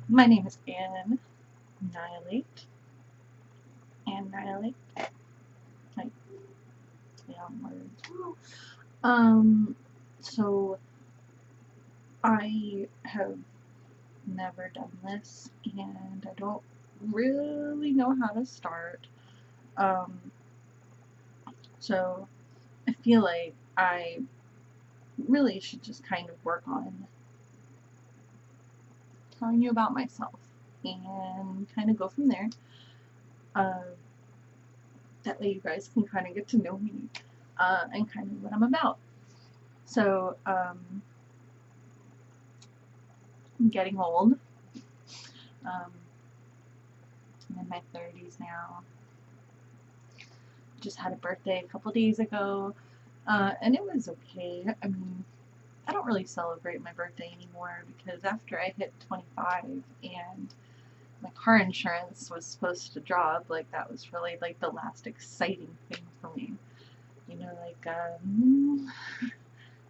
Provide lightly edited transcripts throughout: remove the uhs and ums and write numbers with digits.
My name is Anne Annihilate. Annihilate. Like, play on words. So I have never done this, and I don't really know how to start. Um, so I feel like I really should just kind of work on telling you about myself and kind of go from there. Uh, that way you guys can kind of get to know me and kind of what I'm about. So, I'm getting old. I'm in my 30s now. Just had a birthday a couple days ago, and it was okay. I mean, I don't really celebrate my birthday anymore because after I hit 25 and my car insurance was supposed to drop, like that was really like the last exciting thing for me. You know,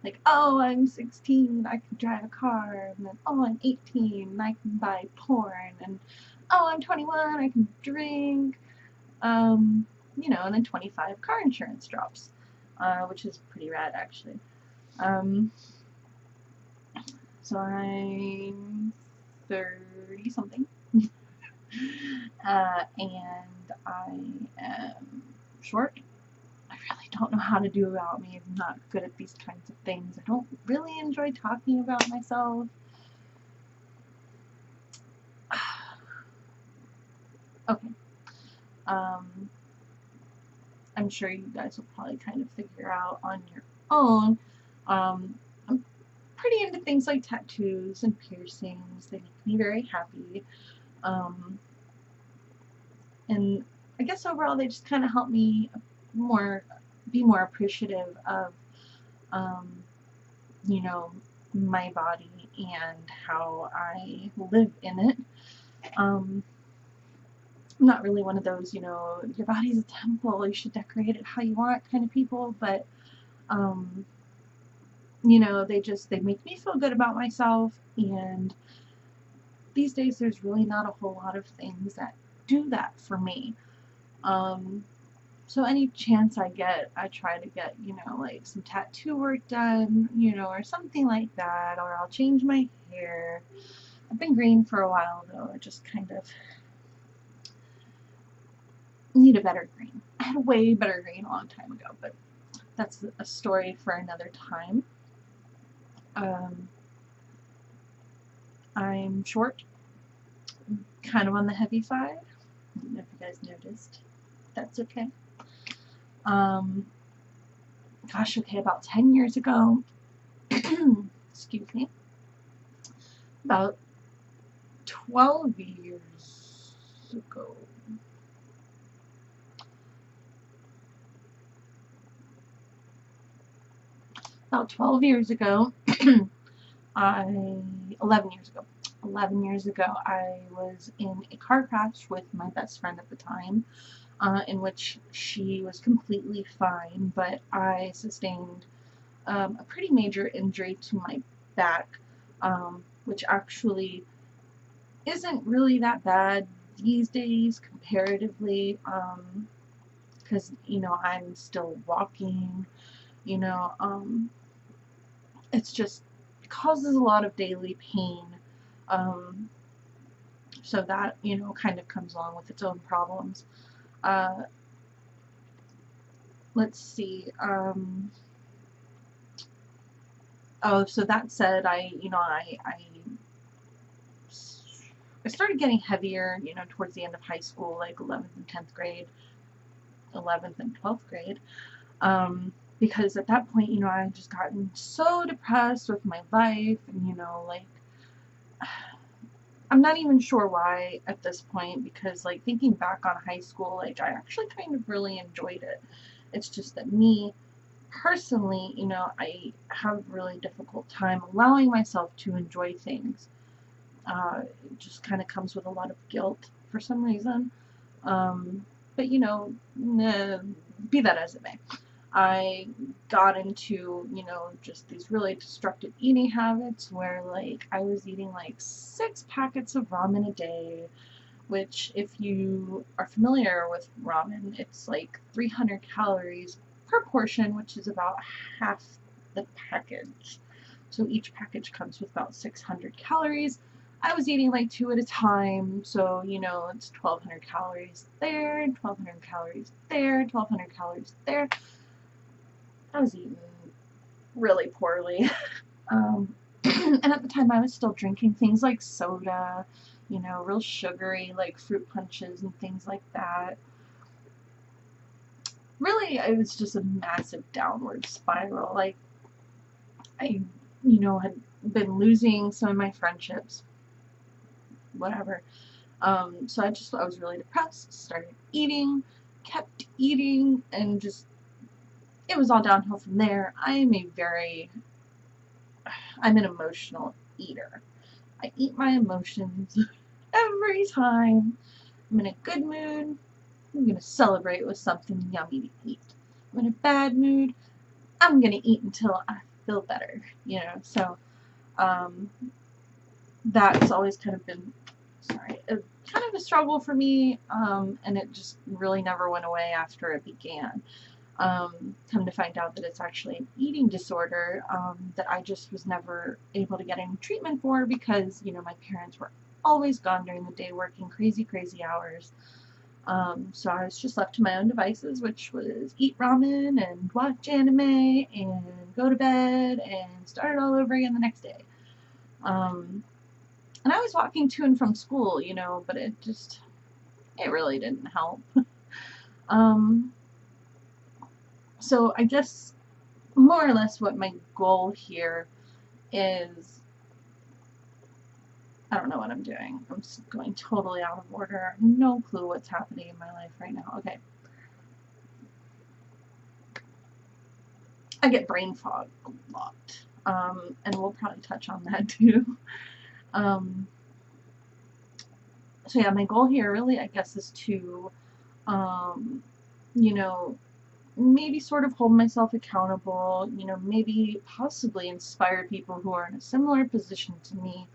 like oh, I'm 16, I can drive a car, and then oh, I'm 18, I can buy porn, and oh, I'm 21, I can drink. Um, and then 25 car insurance drops, which is pretty rad actually. Um, so I'm 30 something, and I am short. I really don't know how to do about me. I'm not good at these kinds of things. I don't really enjoy talking about myself. Okay. Um, I'm sure you guys will probably kind of figure out on your own. I'm pretty into things like tattoos and piercings. They make me very happy. Um, and I guess overall they just kind of help me more be more appreciative of um, you know my body and how I live in it. Um, I'm not really one of those, your body's a temple, you should decorate it how you want kind of people, but um, they make me feel good about myself, and these days there's really not a whole lot of things that do that for me. Um, so any chance I get, I try to get, like some tattoo work done, or something like that, or I'll change my hair. I've been green for a while though. I just kind of need a better green. I had a way better green a long time ago, but that's a story for another time. Um, I'm short, kind of on the heavy side. I don't know if you guys noticed. That's okay. Um, gosh, okay, about 10 years ago, excuse me, about 12 years ago, about 12 years ago, 11 years ago, 11 years ago, I was in a car crash with my best friend at the time, in which she was completely fine, but I sustained a pretty major injury to my back, which actually isn't really that bad these days comparatively, because I'm still walking. You know, it's just it causes a lot of daily pain. Um, so that kind of comes along with its own problems. Uh, let's see. Oh, so that said, I started getting heavier, towards the end of high school, like 11th and 10th grade, 11th and 12th grade. Because at that point, I had just gotten so depressed with my life, and like I'm not even sure why at this point, because like thinking back on high school, like I actually kind of really enjoyed it. It's just that me personally, I have a really difficult time allowing myself to enjoy things. It just kind of comes with a lot of guilt for some reason. Um, but be that as it may. I got into, you know, just these really destructive eating habits where, like, I was eating like 6 packets of ramen a day, which, if you are familiar with ramen, it's like 300 calories per portion, which is about half the package. So each package comes with about 600 calories. I was eating like 2 at a time, so you know, it's 1200 calories there, 1200 calories there, 1200 calories there. I was eating really poorly. And at the time I was still drinking things like soda, you know, real sugary, like fruit punches and things like that. Really, it was just a massive downward spiral. Like, I, you know, had been losing some of my friendships, whatever. So I was really depressed, started eating, kept eating, and just, it was all downhill from there. I'm an emotional eater. I eat my emotions every time. I'm in a good mood, I'm going to celebrate with something yummy to eat. I'm in a bad mood, I'm going to eat until I feel better, you know. So um, that's always kind of been, kind of a struggle for me, and it just really never went away after it began. Come to find out that it's actually an eating disorder, that I just was never able to get any treatment for because, you know, my parents were always gone during the day working crazy, crazy hours. So I was just left to my own devices, which was eat ramen and watch anime and go to bed and start it all over again the next day. And I was walking to and from school, you know, but it really didn't help. Um, so I guess more or less what my goal here is, I don't know what I'm doing. I'm just going totally out of order. No clue what's happening in my life right now. Okay. I get brain fog a lot. And we'll probably touch on that too. Um, so yeah, my goal here really, I guess, is to, um, you know, maybe sort of hold myself accountable, you know, maybe possibly inspire people who are in a similar position to me.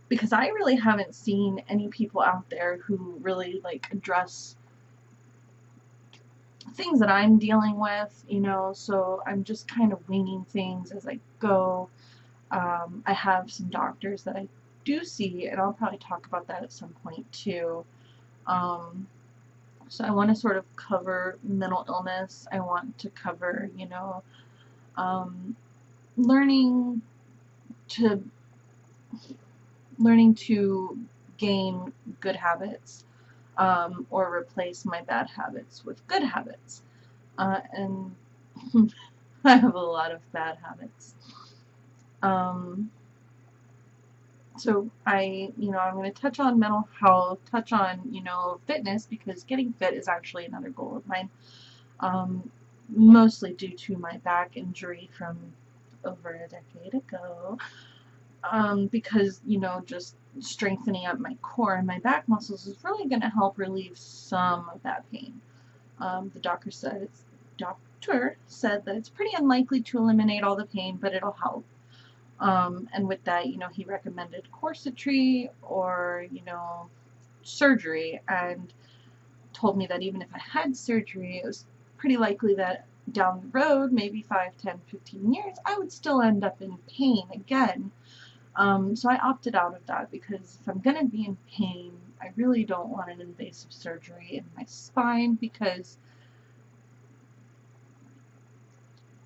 Because I really haven't seen any people out there who really like address things that I'm dealing with, you know, so I'm just kind of winging things as I go. I have some doctors that I do see, and I'll probably talk about that at some point too. Um, so I want to sort of cover mental illness. I want to cover, you know, um, learning to learning to gain good habits, or replace my bad habits with good habits. And I have a lot of bad habits. Um, so I'm going to touch on mental health, touch on, you know, fitness, because getting fit is actually another goal of mine. Mostly due to my back injury from over a decade ago. Because, you know, just strengthening up my core and my back muscles is really going to help relieve some of that pain. The doctor said that it's pretty unlikely to eliminate all the pain, but it'll help. And with that, you know, he recommended corsetry or, you know, surgery, and told me that even if I had surgery, it was pretty likely that down the road, maybe 5, 10, 15 years, I would still end up in pain again. So I opted out of that because if I'm going to be in pain, I really don't want an invasive surgery in my spine, because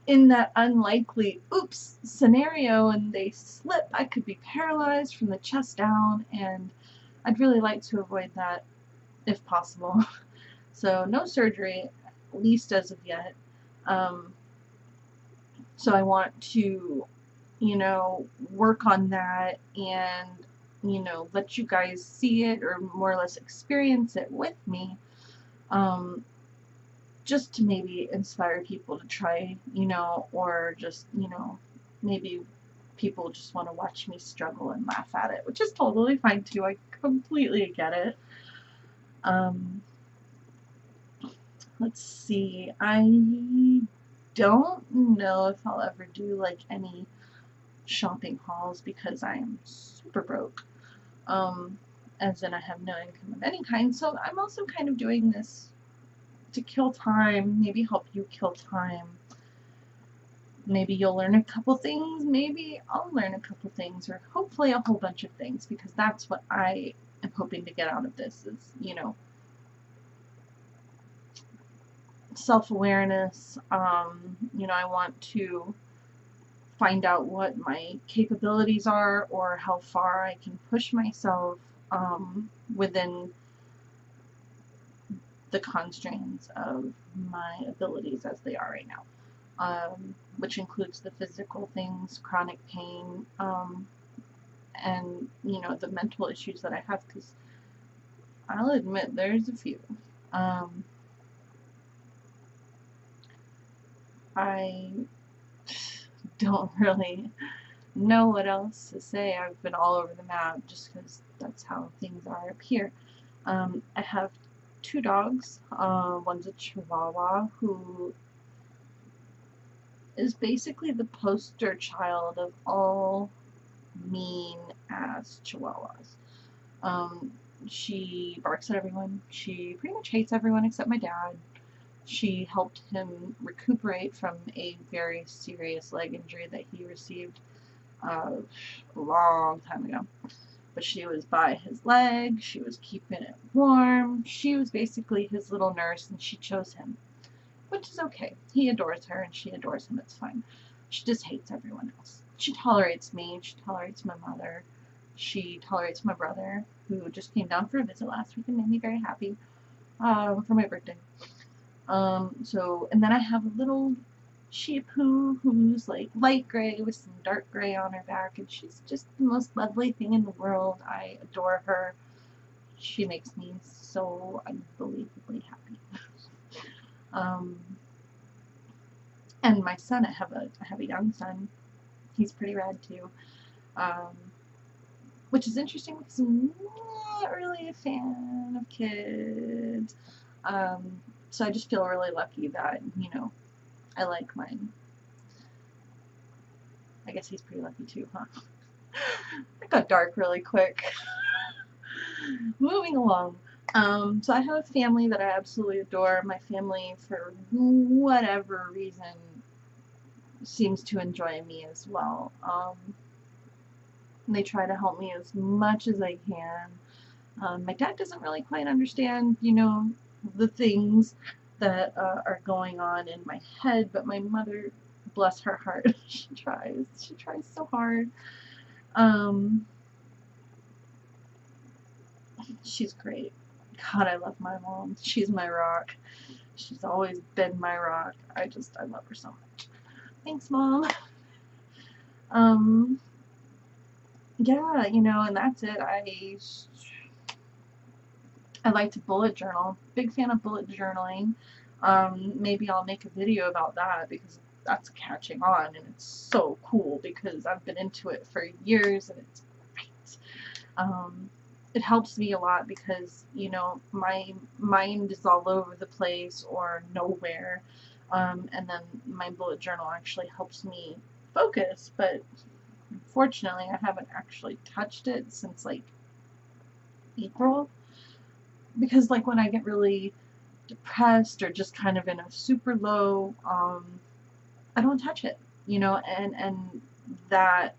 in that unlikely oops scenario and they slip, I could be paralyzed from the chest down, and I'd really like to avoid that if possible. So no surgery, at least as of yet. Um, so I want to, you know, work on that and, you know, let you guys see it or more or less experience it with me. Just to maybe inspire people to try, you know, or just, you know, maybe people just want to watch me struggle and laugh at it, which is totally fine too. I completely get it. Um, let's see, I don't know if I'll ever do like any shopping hauls because I am super broke. Um, as in I have no income of any kind. So I'm also kind of doing this to kill time, maybe help you kill time. Maybe you'll learn a couple things, maybe I'll learn a couple things, or hopefully a whole bunch of things, because that's what I am hoping to get out of this is, self-awareness. I want to find out what my capabilities are or how far I can push myself within the constraints of my abilities as they are right now, which includes the physical things, chronic pain, and the mental issues that I have, because I'll admit there's a few. I don't really know what else to say. I've been all over the map just because that's how things are up here. I have two dogs. One's a Chihuahua who is basically the poster child of all mean ass Chihuahuas. She barks at everyone. She pretty much hates everyone except my dad. She helped him recuperate from a very serious leg injury that he received a long time ago. But she was by his leg, she was keeping it warm, she was basically his little nurse, and she chose him. Which is okay. He adores her and she adores him, it's fine. She just hates everyone else. She tolerates me, she tolerates my mother, she tolerates my brother, who just came down for a visit last week and made me very happy for my birthday. And then I have a little Shih Tzu who's like light gray with some dark gray on her back, and she's just the most lovely thing in the world. I adore her. She makes me so unbelievably happy. And my son, I have a young son. He's pretty rad too. Which is interesting because I'm not really a fan of kids. So I just feel really lucky that, I like mine. I guess he's pretty lucky too, huh? It got dark really quick. Moving along. So I have a family that I absolutely adore. My family, for whatever reason, seems to enjoy me as well. They try to help me as much as I can. My dad doesn't really quite understand, the things that are going on in my head, but my mother, bless her heart, she tries so hard. She's great. God, I love my mom. She's my rock. She's always been my rock. I love her so much. Thanks, Mom. Yeah, and that's it. I like to bullet journal. Big fan of bullet journaling. Maybe I'll make a video about that because that's catching on and it's so cool because I've been into it for years and it's great. It helps me a lot because, my mind is all over the place or nowhere. And then my bullet journal actually helps me focus, but unfortunately I haven't actually touched it since like April. Because like when I get really depressed or just kind of in a super low, I don't touch it, and that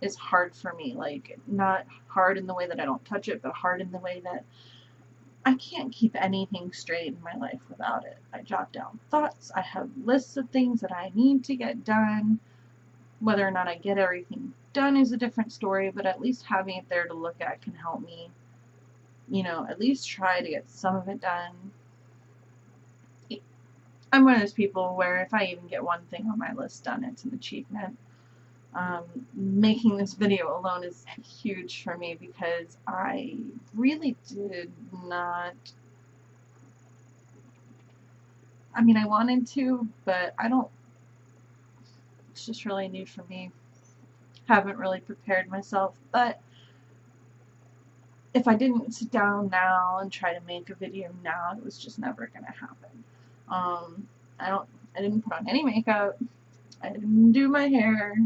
is hard for me. Like, not hard in the way that I don't touch it, but hard in the way that I can't keep anything straight in my life without it. I jot down thoughts, I have lists of things that I need to get done. Whether or not I get everything done is a different story, but at least having it there to look at can help me, at least try to get some of it done. I'm one of those people where if I even get one thing on my list done, it's an achievement. Making this video alone is huge for me because I really did not, I wanted to, but it's just really new for me. Haven't really prepared myself, but if I didn't sit down now and try to make a video now, it was just never gonna happen. I didn't put on any makeup. I didn't do my hair.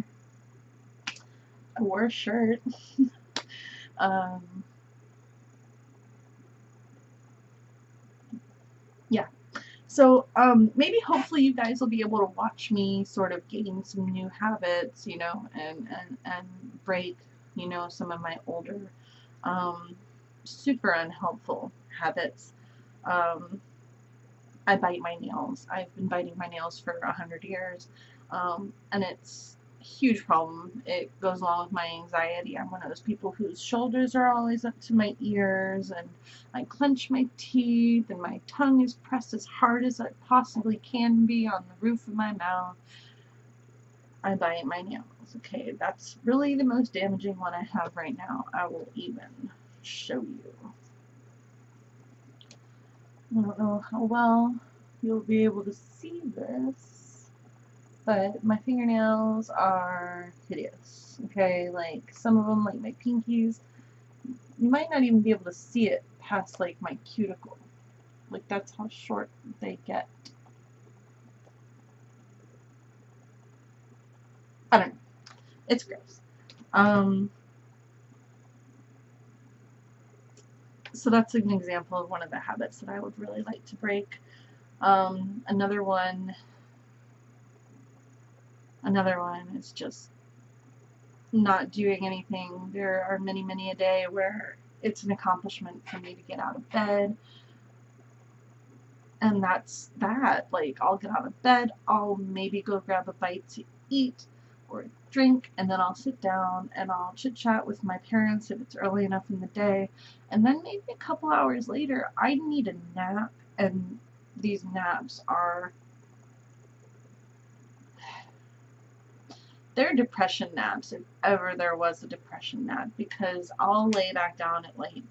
I wore a shirt. Yeah. So maybe hopefully you guys will be able to watch me sort of gain some new habits, you know, and break, you know, some of my older super unhelpful habits. I bite my nails. I've been biting my nails for 100 years, and it's a huge problem. It goes along with my anxiety. I'm one of those people whose shoulders are always up to my ears, and I clench my teeth, and my tongue is pressed as hard as it possibly can be on the roof of my mouth. I bite my nails. Okay, that's really the most damaging one I have right now. I will even show you. I don't know how well you'll be able to see this, but my fingernails are hideous. Okay, like some of them, like my pinkies, you might not even be able to see it past like my cuticle. Like that's how short they get. I don't know. It's gross. So that's an example of one of the habits that I would really like to break. Another one is just not doing anything. There are many, many a day where it's an accomplishment for me to get out of bed. And that's that. Like, I'll get out of bed, I'll maybe go grab a bite to eat or a drink, and then I'll sit down and I'll chit chat with my parents if it's early enough in the day. And then maybe a couple hours later, I need a nap, and these naps are, they're depression naps, if ever there was a depression nap, because I'll lay back down at like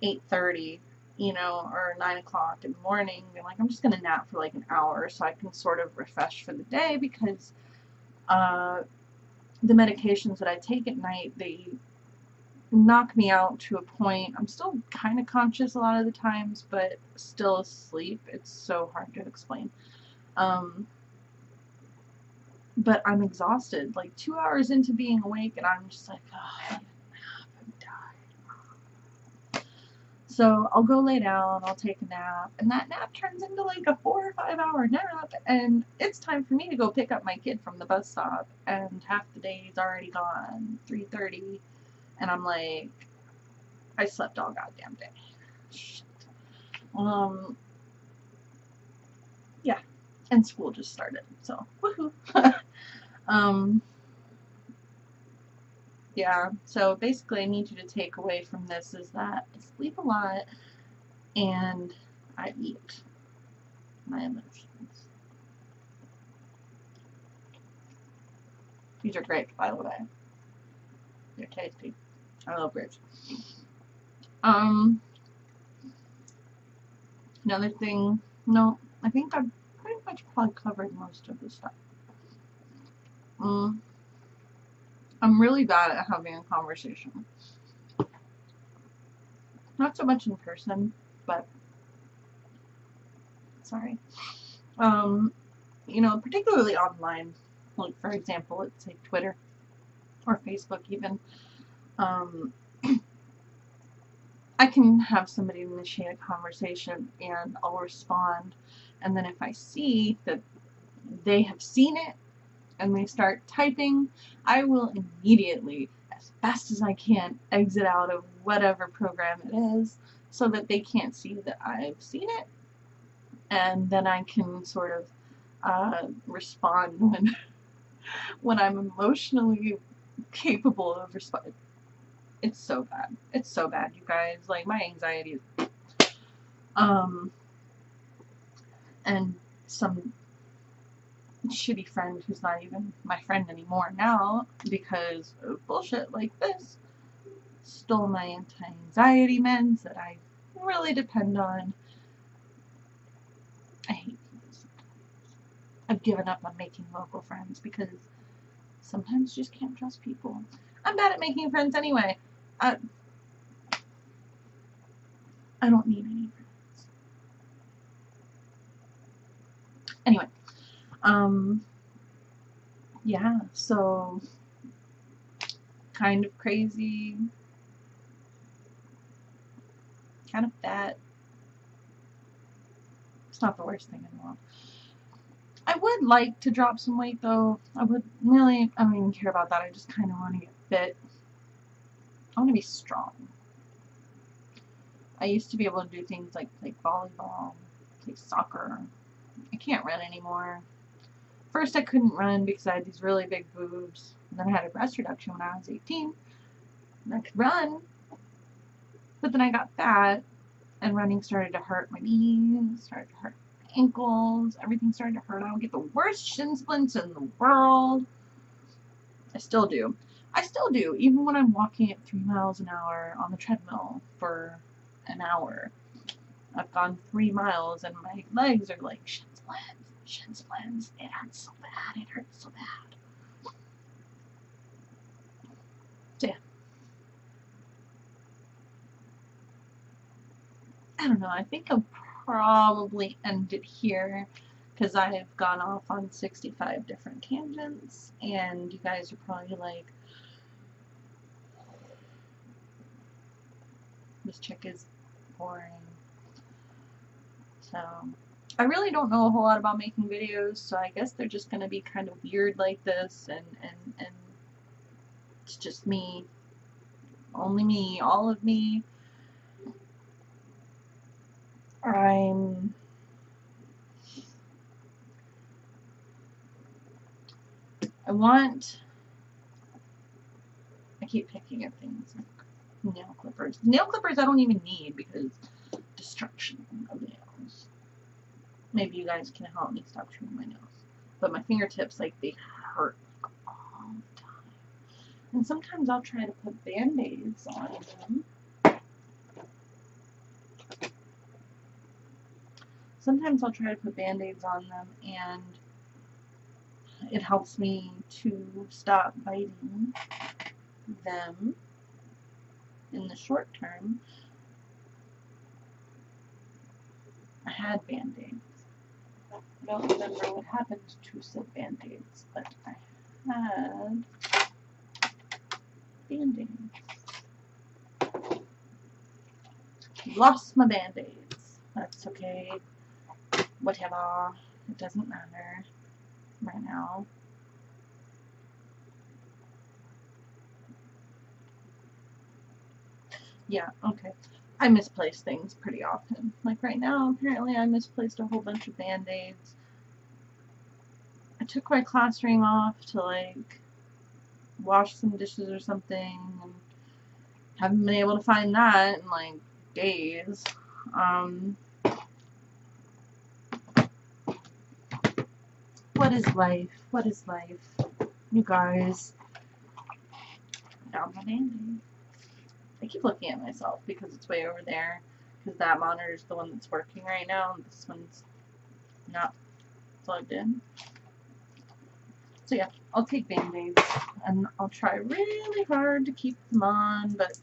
8:30, you know, or 9 o'clock in the morning. And like, I'm just gonna nap for like an hour so I can sort of refresh for the day, because the medications that I take at night, they knock me out to a point. I'm still kind of conscious a lot of the times, but still asleep. It's so hard to explain. But I'm exhausted. Like 2 hours into being awake, and I'm just like, oh, I'm dying. So I'll go lay down, I'll take a nap, and that nap turns into like a 4 or 5 hour nap, and it's time for me to go pick up my kid from the bus stop, and half the day's already gone, 3:30, and I'm like, I slept all goddamn day. Shit. Yeah, and school just started, so woohoo. Yeah, so basically I need you to take away from this is that I sleep a lot and I eat my emotions. These are grapes, by the way. They're tasty. I love grapes. Another thing, no, I think I've pretty much probably covered most of the stuff. I'm really bad at having a conversation. Not so much in person, but sorry. You know, particularly online, like for example, let's say Twitter or Facebook even. I can have somebody initiate a conversation and I'll respond, and then if I see that they have seen it and they start typing, I will immediately, as fast as I can, exit out of whatever program it is so that they can't see that I've seen it, and then I can sort of respond when I'm emotionally capable of responding. It's so bad. It's so bad, you guys. Like, my anxiety is... and some shitty friend who's not even my friend anymore now because of bullshit like this stole my anti-anxiety meds that I really depend on. I hate people sometimes. I've given up on making local friends because sometimes you just can't trust people. I'm bad at making friends anyway. I don't need any friends. Anyway, yeah, so kind of crazy, kind of fat. It's not the worst thing in the world. I would like to drop some weight though. I would really, I don't even care about that. I just kind of want to get fit. I want to be strong. I used to be able to do things like play volleyball, play soccer. I can't run anymore. First I couldn't run because I had these really big boobs. And then I had a breast reduction when I was 18. And I could run. But then I got fat and running started to hurt my knees, started to hurt my ankles, everything started to hurt. I would get the worst shin splints in the world. I still do. I still do, even when I'm walking at 3 miles an hour on the treadmill for an hour. I've gone 3 miles and my legs are like shin splints, shin splints. It hurts so bad, it hurts so bad. So yeah. I don't know, I think I'll probably end it here because I've gone off on 65 different tangents and you guys are probably like, this chick is boring. So I really don't know a whole lot about making videos, so I guess they're just gonna be kind of weird like this, and it's just me, only me, all of me. I keep picking at things like nail clippers. Nail clippers I don't even need because destruction of nails. Maybe you guys can help me stop trimming my nails. But my fingertips, like, they hurt like, all the time. And sometimes I'll try to put band-aids on them. Sometimes I'll try to put band-aids on them and it helps me to stop biting them in the short term. I had band-aids. I don't remember what happened to said band-aids, but I had band-aids. Lost my band-aids. That's okay. Whatever. It doesn't matter right now. Yeah, okay. I misplace things pretty often. Like right now, apparently I misplaced a whole bunch of band-aids. I took my class ring off to like wash some dishes or something and haven't been able to find that in like days. What is life? What is life? You guys. Down my band-aid. I keep looking at myself because it's way over there. Because that monitor is the one that's working right now. And this one's not plugged in. So yeah, I'll take band-aids. And I'll try really hard to keep them on. But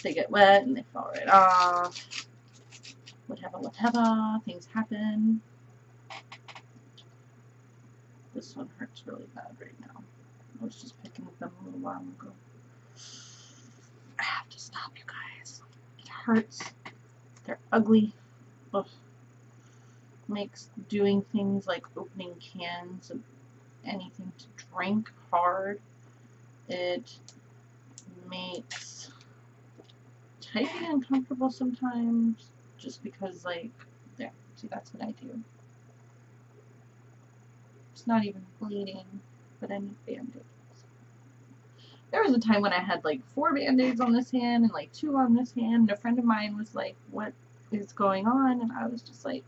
they get wet and they fall right off. Whatever. Things happen. This one hurts really bad right now. I was just picking with them a little while ago. I have to stop, you guys. It hurts. They're ugly. Ugh. Makes doing things like opening cans of anything to drink hard. It makes typing uncomfortable sometimes just because, like, there. See, that's what I do. It's not even bleeding, but I need band-aids. There was a time when I had like 4 band-aids on this hand and like 2 on this hand, and a friend of mine was like, what is going on? And I was just like,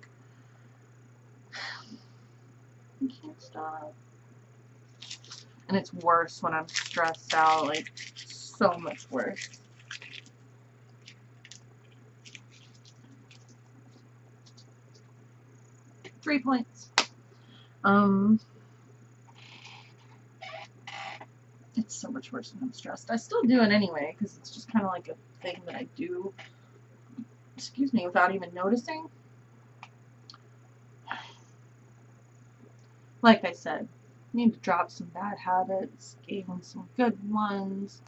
I can't stop. And it's worse when I'm stressed out, like so much worse. Three points. It's so much worse when I'm stressed. I still do it anyway because it's just kind of like a thing that I do. excuse me, without even noticing. Like I said, I need to drop some bad habits, gain some good ones,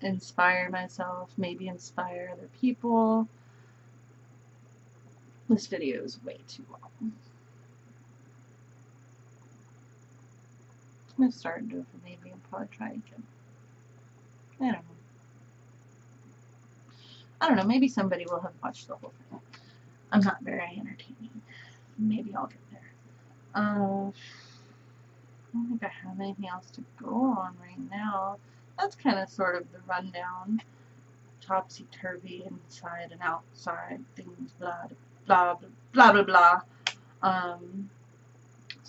inspire myself, maybe inspire other people. This video is way too long. I'm going to start and do it for maybe and probably try again. I don't know, maybe somebody will have watched the whole thing. I'm not very entertaining. Maybe I'll get there. I don't think I have anything else to go on right now. That's kind of sort of the rundown. Topsy-turvy, inside and outside, things, blah, blah, blah, blah, blah. So I'm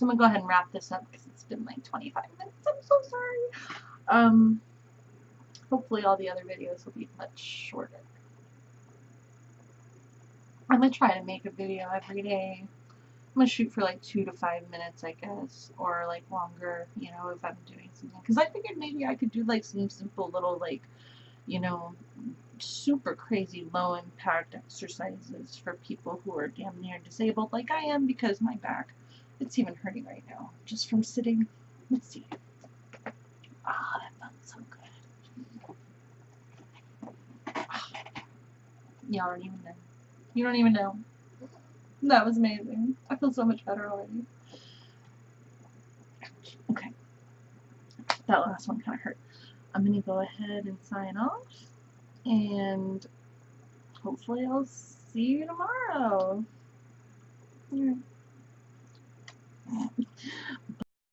going to go ahead and wrap this up because it's been like 25 minutes. I'm so sorry. Hopefully all the other videos will be much shorter. I'm going to try to make a video every day. I'm going to shoot for like 2 to 5 minutes, I guess, or like longer, you know, if I'm doing something. Because I figured maybe I could do like some simple little, like, you know, super crazy low impact exercises for people who are damn near disabled like I am, because my back, it's even hurting right now just from sitting. Let's see. Ah, that felt so good. Y'all don't even know. You don't even know. That was amazing. I feel so much better already. Okay. That last one kind of hurt. I'm going to go ahead and sign off, and hopefully I'll see you tomorrow.